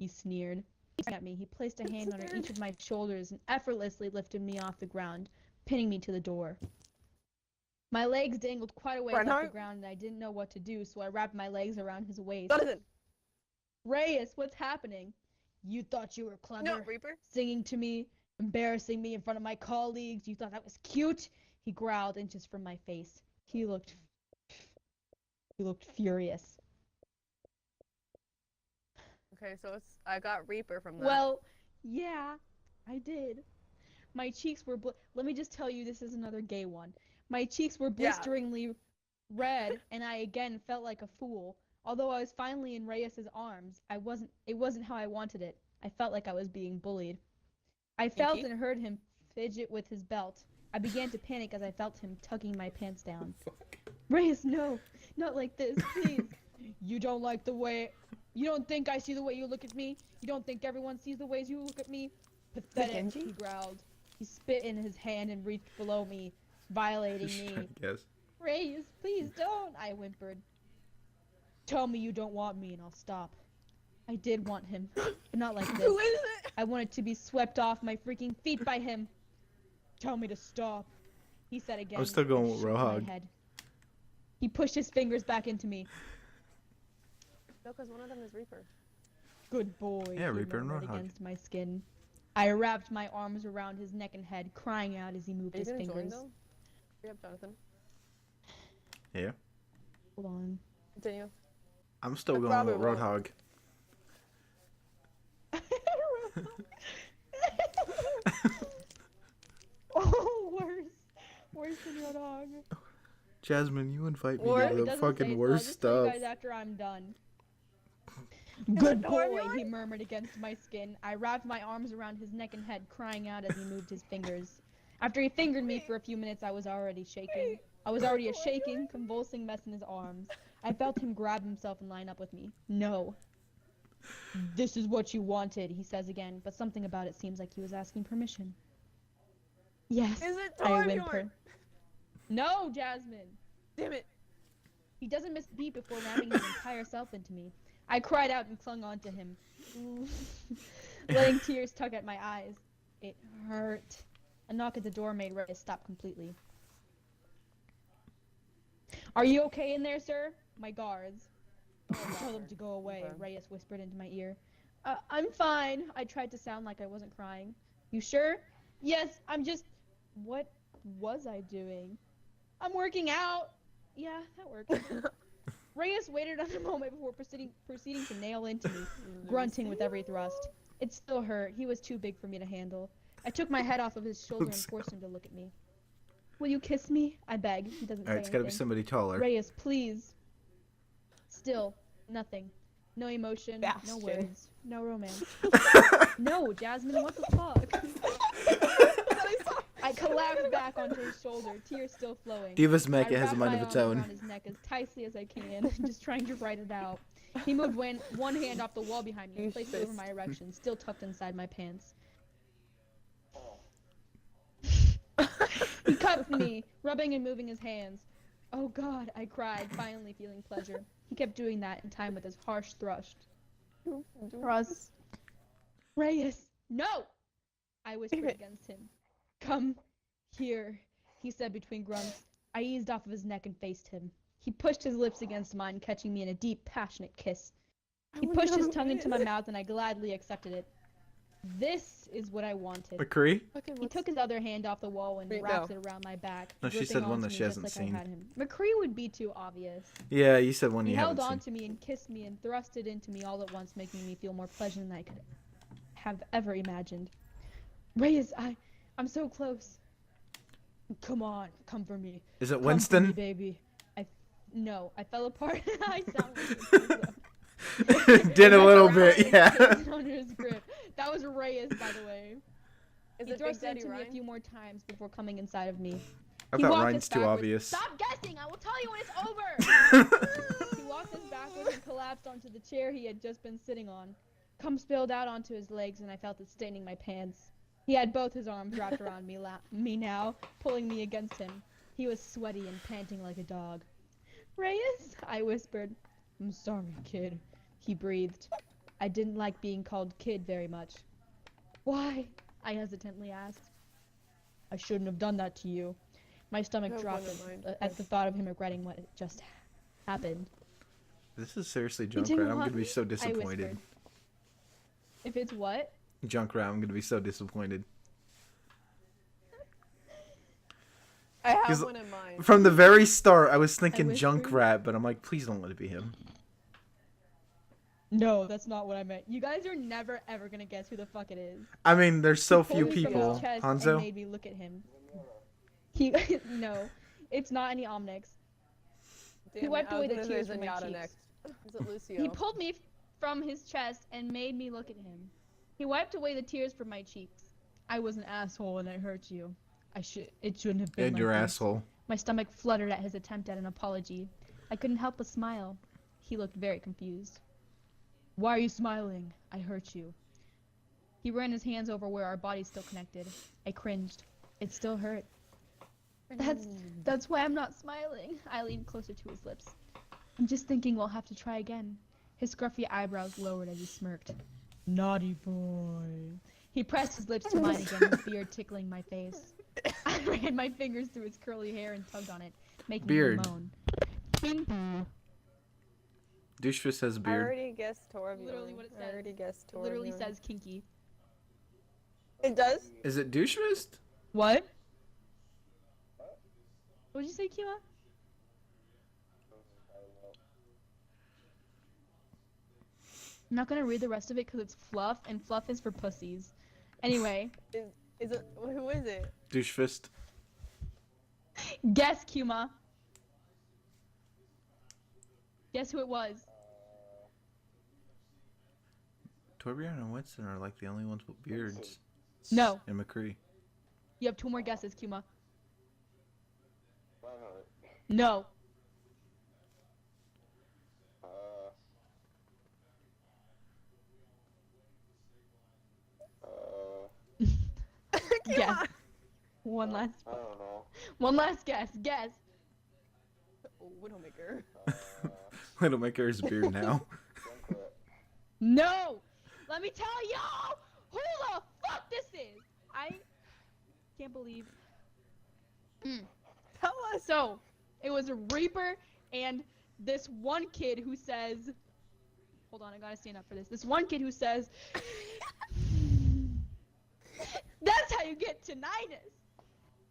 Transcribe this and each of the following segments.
he sneered. He stared at me. He placed a hand under each of my shoulders and effortlessly lifted me off the ground, pinning me to the door. My legs dangled quite a ways off the ground, and I didn't know what to do, so I wrapped my legs around his waist. Jonathan! Reyes, what's happening? You thought you were clever? No, Reaper. Singing to me, embarrassing me in front of my colleagues. You thought that was cute? He growled inches from my face. He looked furious. Okay, so I got Reaper from that. Well, yeah, I did. My cheeks were let me just tell you, this is another gay one. My cheeks were blisteringly red, and I again felt like a fool. Although I was finally in Reyes's arms, it wasn't how I wanted it. I felt like I was being bullied. I felt and heard him fidget with his belt. I began to panic as I felt him tugging my pants down. Reyes, no, not like this, please. You don't like the way... You don't think I see the way you look at me? You don't think everyone sees the ways you look at me? Pathetic, he growled. He spit in his hand and reached below me, violating me. Yes. Reyes, please don't, I whimpered. Tell me you don't want me and I'll stop. I did want him, but not like this. Who is it? I wanted to be swept off my freaking feet by him. Tell me to stop, he said again. I'm still going with Roadhog. He pushed his fingers back into me. No, because one of them is Reaper. Good boy, Yeah, he Reaper and murmured Roadhog. against my skin. I wrapped my arms around his neck and head, crying out as he moved his fingers. Join them? Hurry up, Jonathan. Yeah. Hold on. Continue. I'm still going with Roadhog. Oh, worse than Roadhog. Jasmine, you invite me Or- to the fucking worst I'll tell you stuff. guys after I'm done. Good boy, he murmured against my skin. I wrapped my arms around his neck and head, crying out as he moved his fingers. After he fingered me for a few minutes, I was already shaking. I was already a shaking, convulsing mess in his arms. I felt him grab himself and line up with me. No. This is what you wanted, he says again, but something about it seems like he was asking permission. Yes, Is it I time whimper. No, Jasmine! Damn it! He doesn't miss a beat before ramming his entire self into me. I cried out and clung on to him, letting tears tug at my eyes. It hurt. A knock at the door made Reyes stop completely. Are you okay in there, sir? My guards. Tell them to go away, Reyes whispered into my ear. I'm fine. I tried to sound like I wasn't crying. You sure? Yes, I'm just... What was I doing? I'm working out. Yeah, that works. Reyes waited a moment before proceeding to nail into me, grunting with every thrust. It still hurt. He was too big for me to handle. I took my head off of his shoulder and forced him to look at me. Will you kiss me? I begged. He doesn't say Alright, it's gotta be anything. somebody taller. Reyes, please. Still, nothing. No emotion, no words, no romance. No, Jasmine, what the fuck? I collapsed back onto his shoulder, tears still flowing. Divas Mecha has a mind of its I wrapped my own. arms around his neck as tightly as I can, just trying to write it out. He moved one hand off the wall behind me and placed it over my erection, still tucked inside my pants. He cupped me, rubbing and moving his hands. Oh God, I cried, finally feeling pleasure. He kept doing that in time with his harsh thrust. Reyes, no! I whispered against him. Come here, he said between grunts. I eased off of his neck and faced him. He pushed his lips against mine, catching me in a deep, passionate kiss. He pushed his tongue into my mouth and I gladly accepted it. This is what I wanted. McCree? He took his other hand off the wall and wrapped it around my back. No, she gripping said one onto that me she just hasn't like seen. I had him. McCree would be too obvious. Yeah, you said one He you held haven't on seen. to me and kissed me and thrust it into me all at once, making me feel more pleasure than I could have ever imagined. Reyes, I'm so close. Come on, come for me. Is it Come Winston? for me, baby. No, I fell apart. I sound like a Did a little bit, yeah. Under his grip. That was Reyes, by the way. He thrust into me a few more times before coming inside of me. I He thought walked Ryan's us too backwards. obvious. Stop guessing! I will tell you when it's over! He walked us backwards and collapsed onto the chair he had just been sitting on. Cum spilled out onto his legs and I felt it staining my pants. He had both his arms wrapped around me now, pulling me against him. He was sweaty and panting like a dog. Reyes? I whispered. I'm sorry, kid. He breathed. I didn't like being called kid very much. Why? I hesitantly asked. I shouldn't have done that to you. My stomach No, dropped never mind. at the thought of him regretting what just happened. This is seriously didn't Junkrat. I'm want gonna be so I disappointed. whispered. If it's what? Junkrat, I'm gonna be so disappointed. I have 'Cause one in mind. From the very start, I was thinking whispered. Junkrat, but I'm like, please don't let it be him. No, that's not what I meant. You guys are never ever gonna guess who the fuck it is. I mean, there's so He few pulled me from his people. chest and Hanzo? made me look at him. He no, it's not any Omnix. Damn wiped it, I away was the gonna tears say from my Zenyatta cheeks. next. Is it Lucio? He pulled me from his chest and made me look at him. He wiped away the tears from my cheeks. I was an asshole and I hurt you. It shouldn't have been And like your this. asshole. My stomach fluttered at his attempt at an apology. I couldn't help but smile. He looked very confused. Why are you smiling? I hurt you. He ran his hands over where our bodies still connected. I cringed. It still hurt. That's why I'm not smiling. I leaned closer to his lips. I'm just thinking we'll have to try again. His scruffy eyebrows lowered as he smirked. Naughty boy. He pressed his lips to mine again, his beard tickling my face. I ran my fingers through his curly hair and tugged on it, making Beard. him moan. Douchefist has a I beard. already guessed Torbjorn. Literally what it I already says. guessed It literally Torbjorn. says kinky. It does? Is it Douchefist? What? What'd you say, Kima? I'm not gonna read the rest of it because it's fluff, and fluff is for pussies. Anyway, Is it? Who is it? Douchefist. guess, Kima. Guess who it was? Torbjorn and Winston are like the only ones with beards. No. And McCree. You have 2 more guesses, Kima. No. Guess. One last. I don't know. One last guess. Guess. Oh, Widowmaker. Widowmaker has a beard now. Junkrat. No. Let me tell y'all who the fuck this is. I can't believe. Tell us. So, it was a Reaper and this one kid who says, hold on, I gotta stand up for this. This one kid who says, that's how you get tinnitus.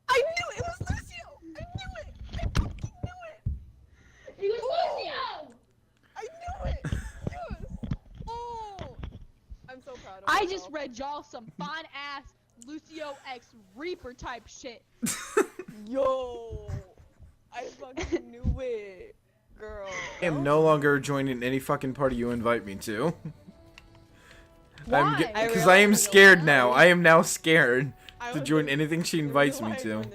I knew it was Lucio. I knew it. I fucking knew it. He was Lucio! I knew it. Yes. Oh. I'm so proud of I myself. just read y'all some fine ass Lucio X Reaper type shit. Yo. I fucking knew it. Girl. I am no longer joining any fucking party you invite me to. Why? Because I I am realize I don't scared know. now. I am now scared I to was join the- anything she the invites reason me why I to. joined